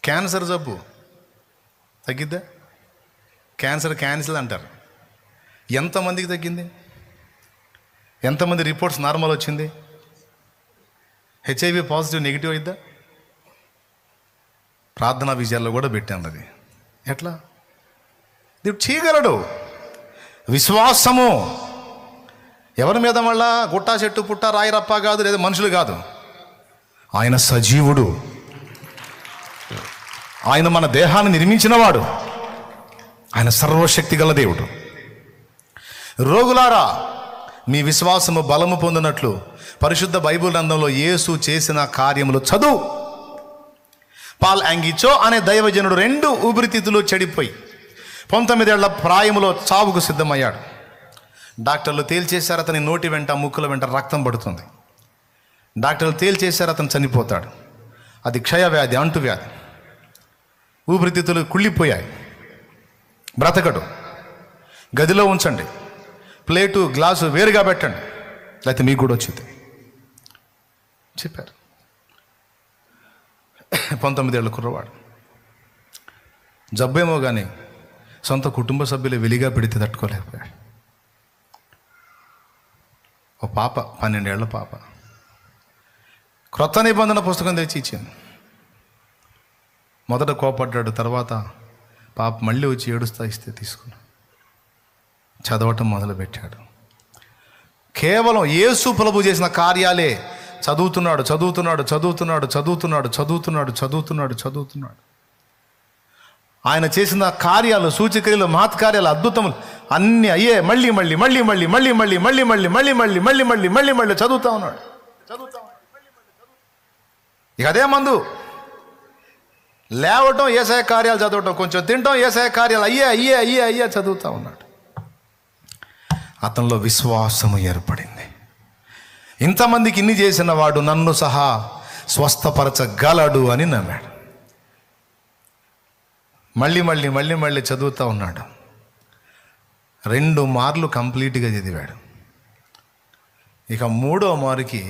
Cancer జబ్బు తగ్గిద్దా? Cancer cancel అంటారు. ఎంతమందికి తగ్గింది? ఎంతమంది రిపోర్ట్స్ నార్మల్ వచ్చింది? హెచ్ఐవి పాజిటివ్ నెగిటివ్ అయిద్దా? ప్రార్థనా విజయాల్లో కూడా పెట్టాను అది. ఎట్లా దేవుడు చేయగలడు. విశ్వాసము ఎవరి మీద? మళ్ళా గుట్టా చెట్టు పుట్ట రాయి రప్ప కాదు, లేదా మనుషులు కాదు. ఆయన సజీవుడు. ఆయన మన దేహాన్ని నిర్మించినవాడు. ఆయన సర్వశక్తి గల దేవుడు. రోగులారా, మీ విశ్వాసము బలము పొందినట్లు పరిశుద్ధ బైబిల్ గ్రంథంలో యేసు చేసిన కార్యములు చదువు. పాల్ యాంగిచో అనే దైవజనుడు 2 ఊపిరితిత్తులు చెడిపోయి 19 ఏళ్ల ప్రాయములో చావుకు సిద్ధమయ్యాడు. డాక్టర్లు తేల్చేశారు అతని నోటి వెంట ముక్కుల వెంట రక్తం పడుతుంది. డాక్టర్లు తేల్చేశారు అతను చనిపోతాడు. అది క్షయవ్యాధి, అంటువ్యాధి. ఊపిరితిత్తులు కుళ్ళిపోయాయి, బ్రతకడు. గదిలో ఉంచండి, ప్లేటు గ్లాసు వేరుగా పెట్టండి, లేకపోతే మీకు కూడా వచ్చింది చెప్పారు. 19 ఏళ్ళ కుర్రవాడు. జబ్బేమో కానీ సొంత కుటుంబ సభ్యులు వెలిగా పెడితే తట్టుకోలేకపోయాడు. ఓ పాప, 12 ఏళ్ల పాప, క్రొత్త నిబంధన పుస్తకం తెచ్చి ఇచ్చింది. మొదట కోపడ్డాడు, తర్వాత పాప మళ్ళీ వచ్చి ఏడుస్తా ఇస్తే తీసుకున్నాడు. చదవటం మొదలుపెట్టాడు. కేవలం యేసు ప్రభు చేసిన కార్యాలే చదువుతున్నాడు చదువుతున్నాడు చదువుతున్నాడు చదువుతున్నాడు చదువుతున్నాడు చదువుతున్నాడు చదువుతున్నాడు. ఆయన చేసిన కార్యాలు, సూచక్రియలు, మహత్కార్యాలు, అద్భుతములు అన్నీ అయ్యే మళ్ళీ మళ్ళీ మళ్ళీ మళ్ళీ మళ్ళీ మళ్ళీ మళ్ళీ మళ్ళీ మళ్ళీ మళ్ళీ మళ్ళీ మళ్ళీ మళ్ళీ మళ్ళీ చదువుతా ఉన్నాడు. ఇక అదే మందు. లేవటం యేసయ్య కార్యాలు చదవటం, కొంచెం తినటం యేసయ్య కార్యాలు అయ్యే అయ్యే అయ్యే అయ్యే చదువుతూ ఉన్నాడు. అతనిలో విశ్వాసము ఏర్పడింది. ఇంతమందికి ఇన్ని చేసిన వాడు నన్ను సహా స్వస్థపరచగలడు అని నమ్మాడు. మళ్ళీ మళ్ళీ మళ్ళీ మళ్ళీ చదువుతూ ఉన్నాడు. 2 మార్లు కంప్లీట్గా చదివాడు. ఇక 3వ మారుకి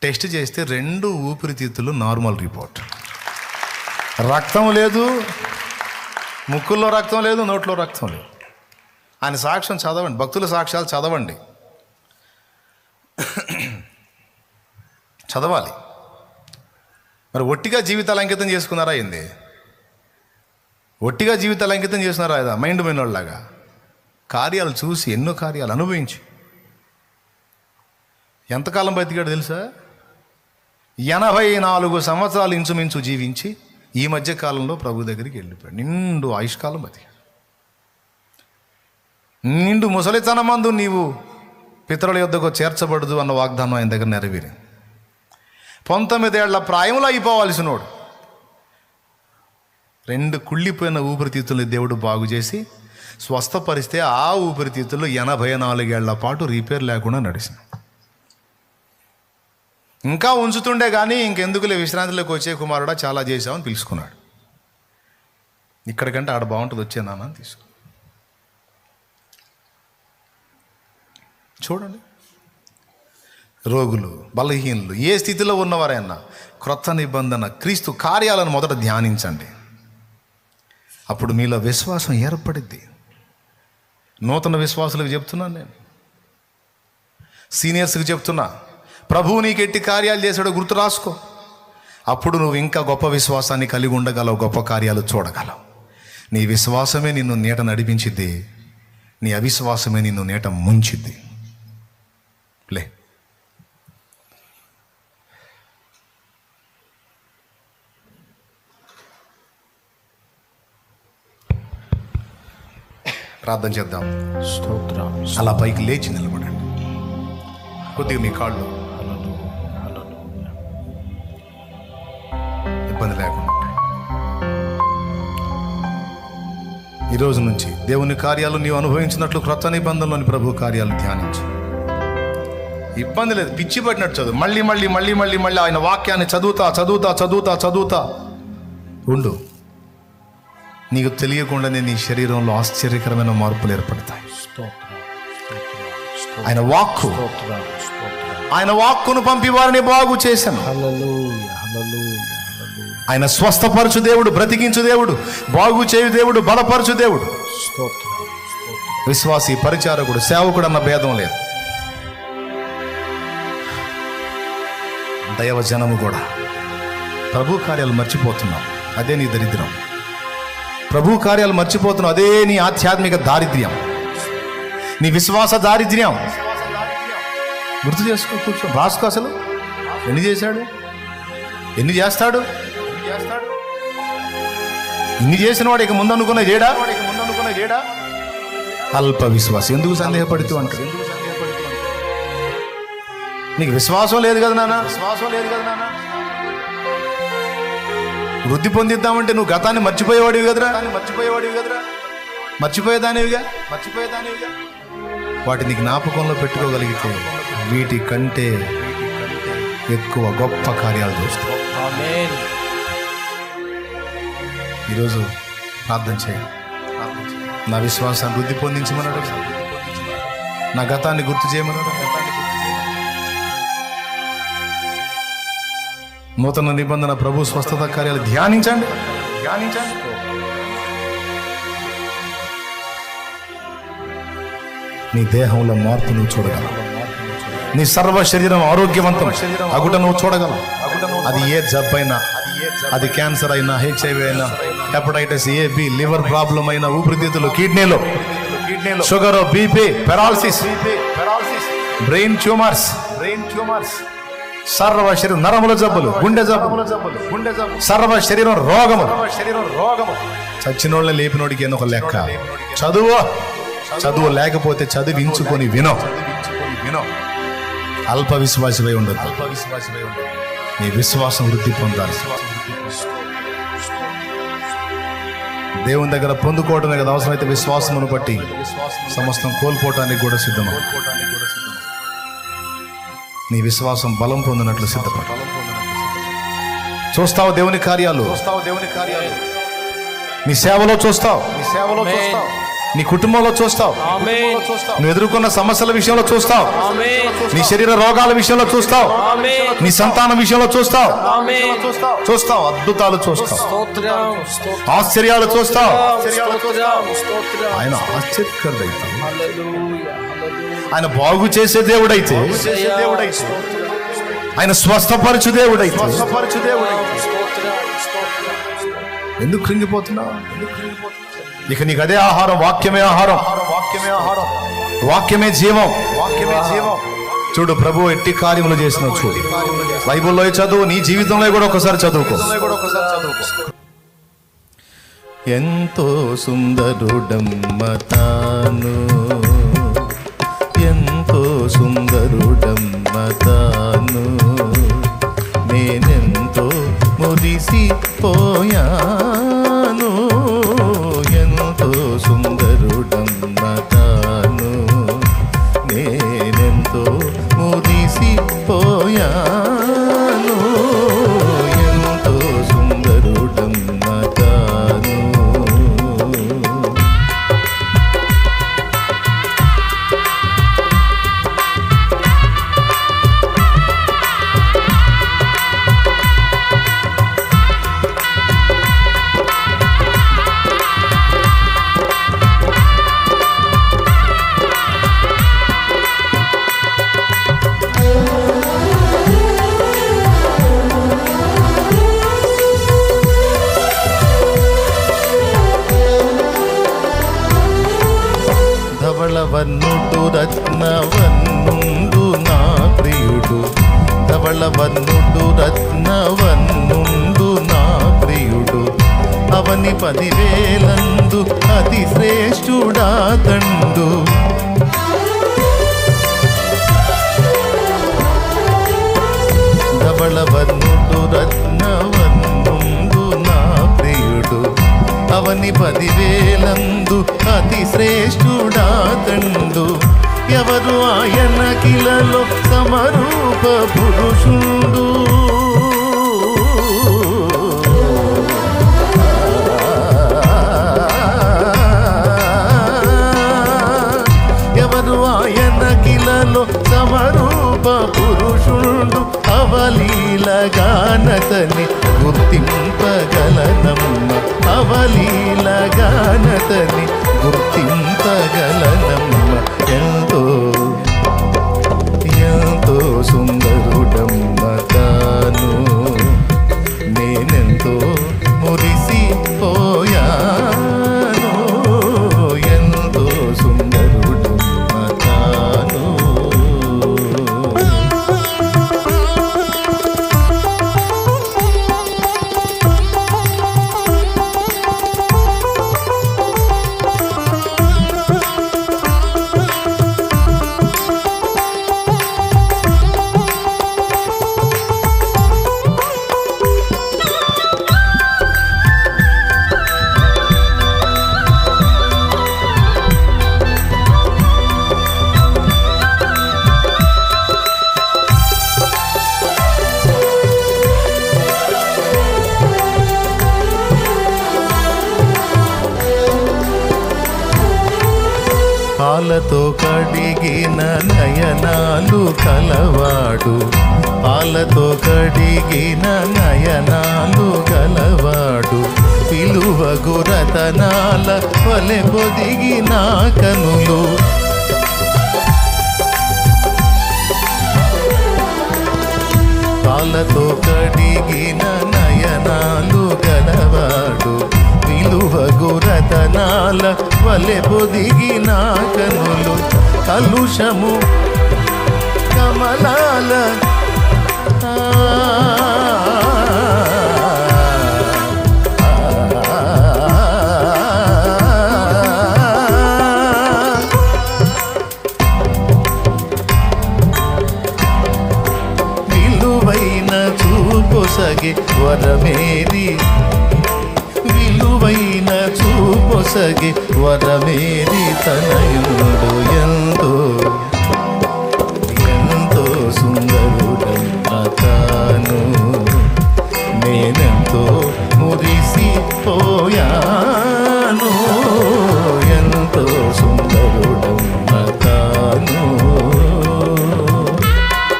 టెస్ట్ చేస్తే 2 ఊపిరితిత్తులు నార్మల్ రిపోర్ట్. రక్తం లేదు, ముక్కుల్లో రక్తం లేదు, నోట్లో రక్తం లేదు. ఆయన సాక్ష్యం చదవండి, భక్తుల సాక్ష్యాలు చదవండి, చదవాలి. మరి ఒట్టిగా జీవితాలు అంకితం చేసుకున్నారా ఏంది? ఒట్టిగా జీవితాలు అంకితం చేస్తున్నారా ఏదా మైండ్ పోయినోళ్ళలాగా? కార్యాలు చూసి, ఎన్నో కార్యాలు అనుభవించి ఎంతకాలం బతికాడు తెలుసా? 84 సంవత్సరాలు ఇంచుమించు జీవించి ఈ మధ్య కాలంలో ప్రభు దగ్గరికి వెళ్ళిపోయాడు. నిండు ఆయుష్కాలం బతికాడు. నిండు ముసలితనమందు నీవు పితరుల యొద్దకు చేర్చబడదు అన్న వాగ్దానం ఆయన దగ్గర నెరవేరింది. 19 ఏళ్ల ప్రాయంలో అయిపోవాల్సినోడు 2 కుళ్ళిపోయిన ఊపిరితిత్తుల్ని దేవుడు బాగు చేసి స్వస్థపరిస్తే ఆ ఊపిరితిత్తులు 84 ఏళ్ల పాటు రిపేర్ లేకుండా నడిచిన. ఇంకా ఉంచుతుండే కానీ ఇంకెందుకులే విశ్రాంతిలోకి వచ్చే కుమారుడా చాలా చేసామని పిలుచుకున్నాడు. ఇక్కడికంటే ఆడ బాగుంటుంది వచ్చేనా అని తీసుకున్నాడు. చూడండి, రోగులు, బలహీనులు, ఏ స్థితిలో ఉన్నవారైనా క్రొత్త నిబంధన క్రీస్తు కార్యాలను మొదట ధ్యానించండి. అప్పుడు మీలో విశ్వాసం ఏర్పడిద్ది. నూతన విశ్వాసులకు చెప్తున్నాను, నేను సీనియర్స్కి చెప్తున్నా, ప్రభువు నీకు ఎట్టి కార్యాలు చేశాడో గుర్తు రాసుకో. అప్పుడు నువ్వు ఇంకా గొప్ప విశ్వాసాన్ని కలిగి ఉండగలవు, గొప్ప కార్యాలు చూడగలవు. నీ విశ్వాసమే నిన్ను నీట నడిపించిద్ది, నీ అవిశ్వాసమే నిన్ను నీట ముంచిద్ది. లే, ప్రార్థన చేద్దాం. స్తోత్రం. అలా పైకి లేచి నిలబడండి. కొద్దిగా మీ కాళ్ళు ఇబ్బంది లేకుండా. ఈరోజు నుంచి దేవుని కార్యాలు నీవు అనుభవించినట్లు క్రొత్త నిబంధనలోని ప్రభు కార్యాలు ధ్యానించు. ఇబ్బంది లేదు, పిచ్చి పట్టినట్టు చదువు. మళ్ళీ మళ్ళీ మళ్ళీ మళ్ళీ మళ్ళీ ఆయన వాక్యాన్ని చదువుతా చదువుతా చదువుతా చదువుతా ఉండు. నీకు తెలియకుండానే నీ శరీరంలో ఆశ్చర్యకరమైన మార్పులు ఏర్పడతాయి. ఆయన వాక్కు, ఆయన వాక్కును పంపి వారిని బాగు చేశాను. హల్లెలూయా, హల్లెలూయా. ఆయన స్వస్థపరచు దేవుడు, బ్రతికించు దేవుడు, బాగు చేయు దేవుడు, బలపరచు దేవుడు. విశ్వాసి, పరిచారకుడు, సేవకుడు అన్న భేదం లేదు. దైవ జనము కూడా ప్రభు కార్యాలు మర్చిపోతున్నాం. అదే నీ దరిద్రం. ప్రభు కార్యాలు మర్చిపోతున్నావు. అదే నీ ఆధ్యాత్మిక దారిద్ర్యం, నీ విశ్వాస దారిద్ర్యం. గుర్తు చేసుకో, కూర్చో, రాసుకో. అసలు ఎన్ని చేశాడు, ఎన్ని చేస్తాడు, ఇన్ని చేసిన వాడు ఇక ముందు అనుకున్న చేయడా? అల్ప విశ్వాసం. ఎందుకు సందేహపడుతూ అంటారు? నీకు విశ్వాసం లేదు కదా నాన్న, వృద్ధి పొందిద్దామంటే నువ్వు గతాన్ని మర్చిపోయేవాడివి కదరా, మర్చిపోయేదానివిగా. వాటిని జ్ఞాపకంలో పెట్టుకోగలిగితే వీటి కంటే ఎక్కువ గొప్ప కార్యాలు చూస్తావు. ఈరోజు ప్రార్థన చేయండి. నా విశ్వాసాన్ని వృద్ధి పొందించమన్నాడు, నా గతాన్ని గుర్తు చేయమన్నాడు. నూతన నిబంధన ప్రభు స్వస్థత కార్యాలు ధ్యానించండి. నీ దేహంలో మార్పు నువ్వు చూడగలవు. నీ సర్వ శరీరం ఆరోగ్యవంతం అగుట నువ్వు చూడగలవు. అది ఏ జబ్బైనా, అది క్యాన్సర్ అయినా, HIV అయినా, hepatitis A, B, liver problem అయినా, ఊపిరితిత్తులు, కిడ్నీలో sugar, BP, paralysis, brain tumours, సర్వ శరీరం నరముల జబ్బులు, గుండె జబ్బులు, సర్వ శరీరం రోగములు. చచ్చినోళ్ళని లేపినోడికి ఒక లెక్క. చదువు లేకపోతే చదివించుకొని వినో. అల్ప విశ్వాసమై ఉండదు. నీ విశ్వాసం వృద్ధి పొందాలి. దేవుని దగ్గర పొందుకోవడమే కదా, అవసరమైతే విశ్వాసమును బట్టి సమస్తం కోల్పోవటానికి కూడా సిద్ధమా. నీ విశ్వాసం బలం పొందినట్లు సిద్ధపడ. చూస్తావు దేవుని కార్యాలు, నీ సేవలో చూస్తావు, నీ కుటుంబంలో చూస్తావు, నువ్వు ఎదుర్కొన్న సమస్యల విషయంలో చూస్తావు, నీ శరీర రోగాల విషయంలో చూస్తావు, నీ సంతానం విషయంలో చూస్తావు, అద్భుతాలు చూస్తావు, ఆశ్చర్యాలు చూస్తావు. ఆయన ఆశ్చర్యకరుడైతే, ఆయన బాగు చేసే దేవుడైతే, ఆయన స్వస్థపరచు దేవుడైతే ఎందుకు కృంగిపోతున్నావు? ఇక నీకు అదే ఆహారం. వాక్యమే ఆహారం, వాక్యమే జీవం. చూడు, ప్రభు ఎట్టి కార్యములు చేసిన చూడు. బైబిల్లో చదువు, నీ జీవితంలో కూడా ఒకసారి చదువుకో. ఎంతో సుందరుడమ్మ తాను, ఎంతో సుందరుడమ్మ తాను, నేనెంతో మురిసిపోయాను. ఎంతో సుందరుడమ్మ తాను, నేనెంతో మురిసిపోయాను. ఎంతో సుందరుడమ్మ తాను. ధవళవన్నుడు రత్నవన్నుండు నా ప్రియుడు, ధవళవన్నుడు రత్నవన్నుండు నా ప్రియుడు, అవని 10,000 అతి శ్రేష్ఠుడా తండు. ధవళవన్నుడు రత్నవన్నుండు నా ప్రియుడు, అవని 10,000 అతి శ్రేష్ఠుడా తండు. ఎవరు ఆయన కిలలో సమరూప పురుషుడు, ఎవరు ఆయన కిలలో సమరూప పురుషుడు, అవలీలగానతని గుర్తింపగలనమ్మ, అవలీలగానతని గుర్తింపగలనమ్మ. ఎంతో ఎంతో సుందరుడమ్మ తాను, నేనెంతో మురిసిపోయాను. ఎంతో సుందరుడమ్మ తాను. పాలతో కడిగిన నయనాలు కలవాడు, పాలతో కడిగిన నయనాలు గలవాడు, విలువగు రతనాల వలె పొదిగిన కనులు, పాలతో కడిగిన నయనాలు గలవాడు, విలువగు రతనాల వలె పొదిగిన కనులు, కలుషము కమలాల విలువైన చూపొసగి వరమేరి, విలువైన చూపొసగి వరమేరి తనయు